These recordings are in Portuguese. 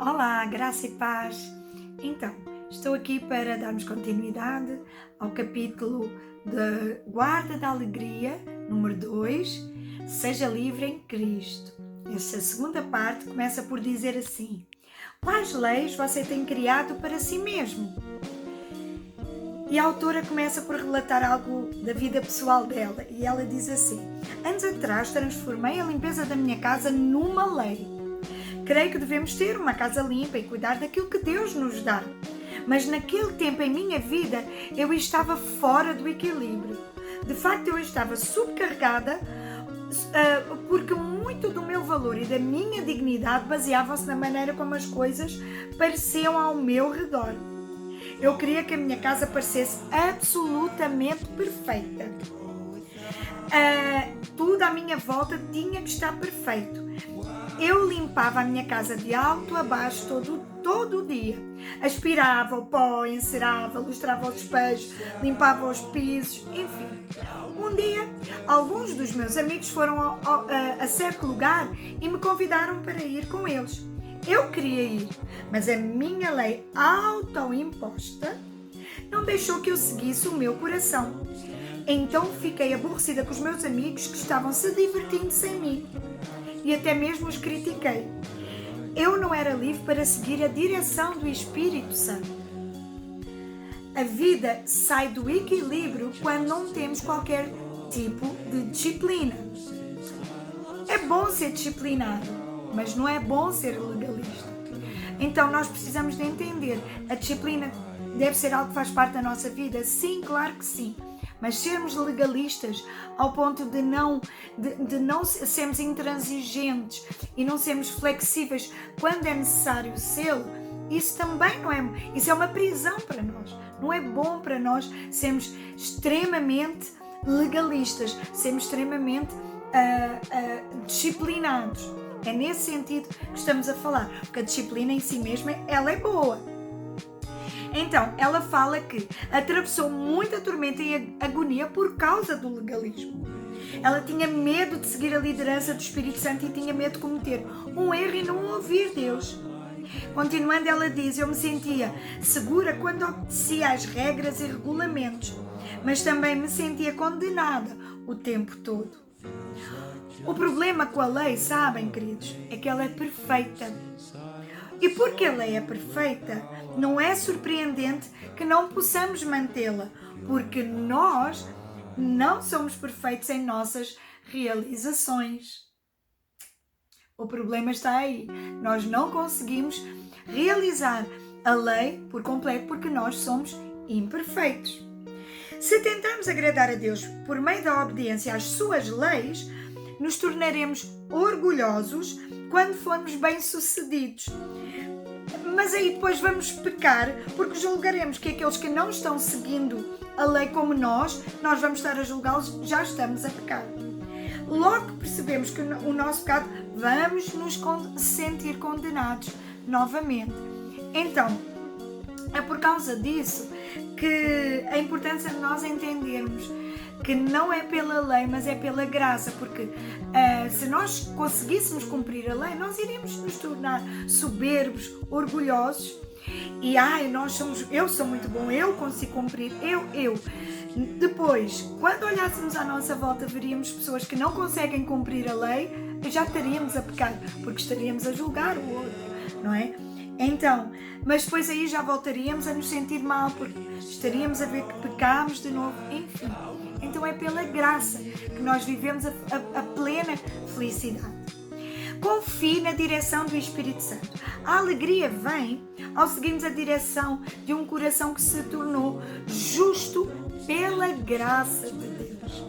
Olá, graça e paz. Então, estou aqui para darmos continuidade ao capítulo de Guarda da Alegria, número 2, Seja Livre em Cristo. Esta segunda parte começa por dizer assim: quais leis você tem criado para si mesmo? E a autora começa por relatar algo da vida pessoal dela, e ela diz assim: anos atrás transformei a limpeza da minha casa numa lei. Creio que devemos ter uma casa limpa e cuidar daquilo que Deus nos dá. Mas naquele tempo em minha vida eu estava fora do equilíbrio. De facto, eu estava subcarregada porque muito do meu valor e da minha dignidade baseavam-se na maneira como as coisas pareciam ao meu redor. Eu queria que a minha casa parecesse absolutamente perfeita. Tudo à minha volta tinha que estar perfeito. Eu limpava a minha casa de alto a baixo todo o dia. Aspirava o pó, encerava, lustrava os espelhos, limpava os pisos, enfim. Um dia, alguns dos meus amigos foram a certo lugar e me convidaram para ir com eles. Eu queria ir, mas a minha lei autoimposta não deixou que eu seguisse o meu coração. Então fiquei aborrecida com os meus amigos que estavam se divertindo sem mim. E até mesmo os critiquei. Eu não era livre para seguir a direção do Espírito Santo. A vida sai do equilíbrio quando não temos qualquer tipo de disciplina. É bom ser disciplinado, mas não é bom ser legalista. Então nós precisamos de entender, a disciplina deve ser algo que faz parte da nossa vida? Sim, claro que sim. Mas sermos legalistas ao ponto de não sermos intransigentes e não sermos flexíveis quando é necessário ser, isso também não é, isso é uma prisão para nós. Não é bom para nós sermos extremamente legalistas, sermos extremamente disciplinados. É nesse sentido que estamos a falar, porque a disciplina em si mesma, ela é boa. Então, ela fala que atravessou muita tormenta e agonia por causa do legalismo. Ela tinha medo de seguir a liderança do Espírito Santo e tinha medo de cometer um erro e não ouvir Deus. Continuando, ela diz: eu me sentia segura quando obedecia às regras e regulamentos, mas também me sentia condenada o tempo todo. O problema com a lei, sabem, queridos, é que ela é perfeita. E porque a lei é perfeita, não é surpreendente que não possamos mantê-la, porque nós não somos perfeitos em nossas realizações. O problema está aí. Nós não conseguimos realizar a lei por completo porque nós somos imperfeitos. Se tentarmos agradar a Deus por meio da obediência às suas leis, nos tornaremos orgulhosos quando formos bem-sucedidos. Mas aí depois vamos pecar, porque julgaremos que aqueles que não estão seguindo a lei como nós vamos estar a julgá-los, já estamos a pecar. Logo que percebemos que o nosso pecado, vamos nos sentir condenados novamente. Então, é por causa disso que a importância de nós entendermos que não é pela lei, mas é pela graça, porque se nós conseguíssemos cumprir a lei, nós iríamos nos tornar soberbos, orgulhosos e eu sou muito bom, eu consigo cumprir, eu. Depois, quando olhássemos à nossa volta, veríamos pessoas que não conseguem cumprir a lei e já estaríamos a pecar, porque estaríamos a julgar o outro, não é? Então, mas depois aí já voltaríamos a nos sentir mal, porque estaríamos a ver que pecámos de novo, enfim. Então é pela graça que nós vivemos a plena felicidade. Confie na direção do Espírito Santo. A alegria vem ao seguirmos a direção de um coração que se tornou justo pela graça de Deus.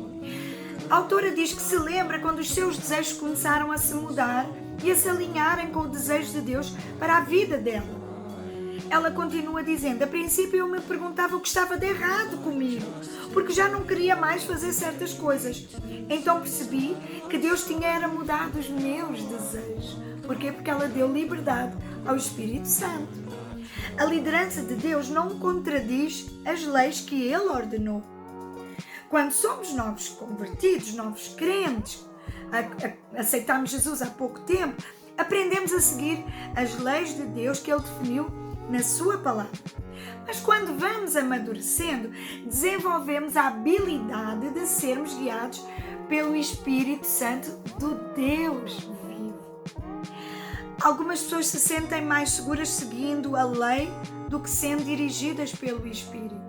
A autora diz que se lembra quando os seus desejos começaram a se mudar e a se alinharem com o desejo de Deus para a vida dela. Ela continua dizendo: a princípio eu me perguntava o que estava de errado comigo, porque já não queria mais fazer certas coisas. Então percebi que Deus tinha mudado os meus desejos. Porquê? Porque ela deu liberdade ao Espírito Santo. A liderança de Deus não contradiz as leis que Ele ordenou. Quando somos novos convertidos, novos crentes, aceitamos Jesus há pouco tempo, aprendemos a seguir as leis de Deus que Ele definiu na sua palavra. Mas quando vamos amadurecendo, desenvolvemos a habilidade de sermos guiados pelo Espírito Santo do Deus vivo. Algumas pessoas se sentem mais seguras seguindo a lei do que sendo dirigidas pelo Espírito.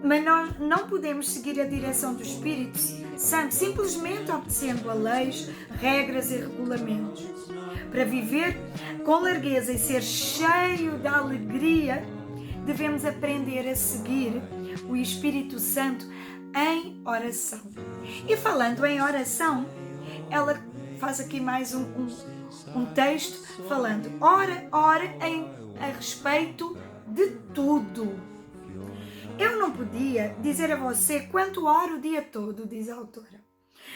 Mas nós não podemos seguir a direção do Espírito Santo simplesmente obedecendo a leis, regras e regulamentos. Para viver com largueza e ser cheio de alegria, devemos aprender a seguir o Espírito Santo em oração. E falando em oração, ela faz aqui mais um texto falando: ora a respeito de tudo. Eu não podia dizer a você quanto oro o dia todo, diz a autora.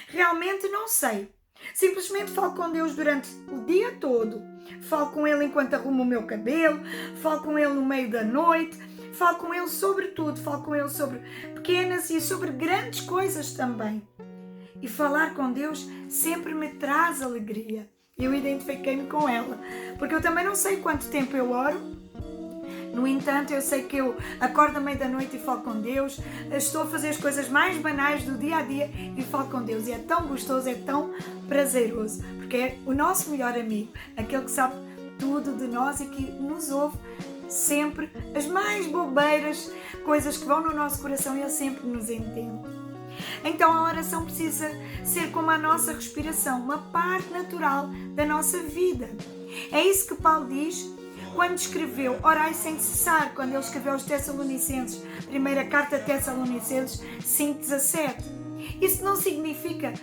Realmente não sei. Simplesmente falo com Deus durante o dia todo. Falo com Ele enquanto arrumo o meu cabelo, falo com Ele no meio da noite, falo com Ele sobre tudo, falo com Ele sobre pequenas e sobre grandes coisas também. E falar com Deus sempre me traz alegria. Eu identifiquei-me com ela, porque eu também não sei quanto tempo eu oro. No entanto, eu sei que eu acordo à meia da noite e falo com Deus, estou a fazer as coisas mais banais do dia a dia e falo com Deus. E é tão gostoso, é tão prazeroso, porque é o nosso melhor amigo, aquele que sabe tudo de nós e que nos ouve sempre as mais bobeiras, coisas que vão no nosso coração, e Ele sempre nos entende. Então a oração precisa ser como a nossa respiração, uma parte natural da nossa vida. É isso que Paulo diz quando escreveu orai sem cessar, quando ele escreveu aos Tessalonicenses, primeira carta a Tessalonicenses 5:17. Isso não significa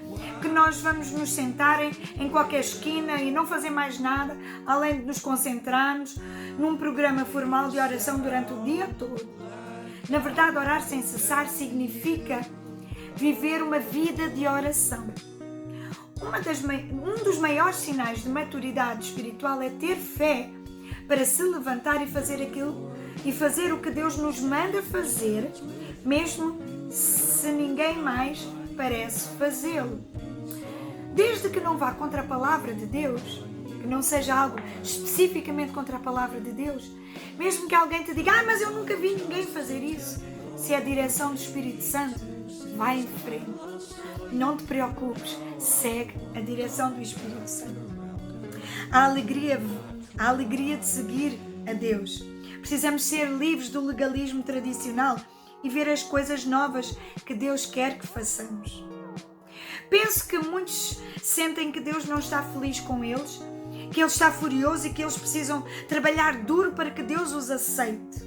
que nós vamos nos sentar em qualquer esquina e não fazer mais nada, além de nos concentrarmos num programa formal de oração durante o dia todo. Na verdade, orar sem cessar significa viver uma vida de oração. Um dos maiores sinais de maturidade espiritual é ter fé para se levantar e fazer o que Deus nos manda fazer, mesmo se ninguém mais parece fazê-lo. Desde que não vá contra a palavra de Deus, que não seja algo especificamente contra a palavra de Deus, mesmo que alguém te diga, mas eu nunca vi ninguém fazer isso, se é a direção do Espírito Santo, vai em frente. Não te preocupes, segue a direção do Espírito Santo. A alegria de seguir a Deus. Precisamos ser livres do legalismo tradicional e ver as coisas novas que Deus quer que façamos. Penso que muitos sentem que Deus não está feliz com eles, que Ele está furioso e que eles precisam trabalhar duro para que Deus os aceite.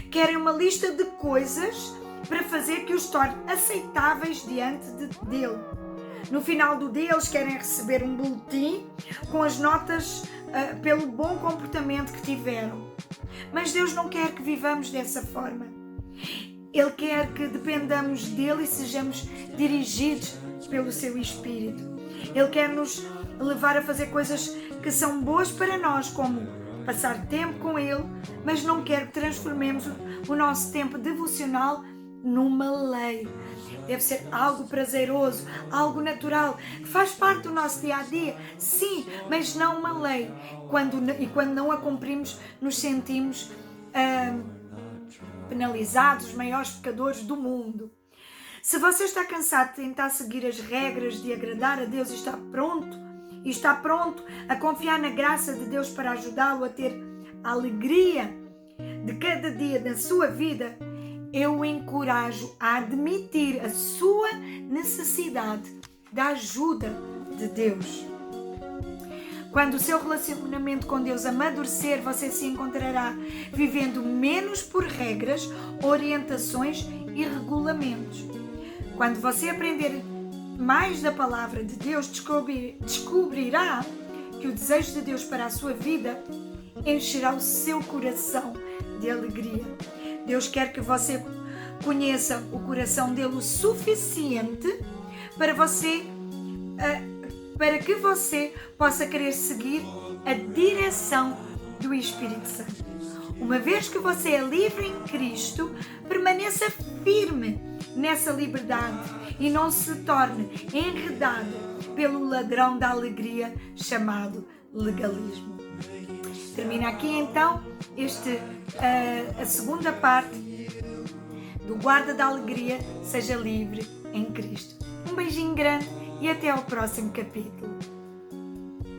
Querem uma lista de coisas para fazer que os torne aceitáveis diante dele. No final do dia, eles querem receber um boletim com as notas pelo bom comportamento que tiveram. Mas Deus não quer que vivamos dessa forma. Ele quer que dependamos dele e sejamos dirigidos pelo seu Espírito. Ele quer nos levar a fazer coisas que são boas para nós, como passar tempo com Ele, mas não quer que transformemos o nosso tempo devocional numa lei. Deve ser algo prazeroso, algo natural, que faz parte do nosso dia-a-dia, sim, mas não uma lei. Quando não a cumprimos, nos sentimos penalizados, os maiores pecadores do mundo. Se você está cansado de tentar seguir as regras de agradar a Deus e está pronto a confiar na graça de Deus para ajudá-lo a ter a alegria de cada dia da sua vida, eu o encorajo a admitir a sua necessidade da ajuda de Deus. Quando o seu relacionamento com Deus amadurecer, você se encontrará vivendo menos por regras, orientações e regulamentos. Quando você aprender mais da palavra de Deus, descobrirá que o desejo de Deus para a sua vida encherá o seu coração de alegria. Deus quer que você conheça o coração dele o suficiente para que você possa querer seguir a direção do Espírito Santo. Uma vez que você é livre em Cristo, permaneça firme nessa liberdade e não se torne enredado pelo ladrão da alegria chamado legalismo. Termina aqui então a segunda parte do Guarda da Alegria, seja livre em Cristo. Um beijinho grande e até ao próximo capítulo.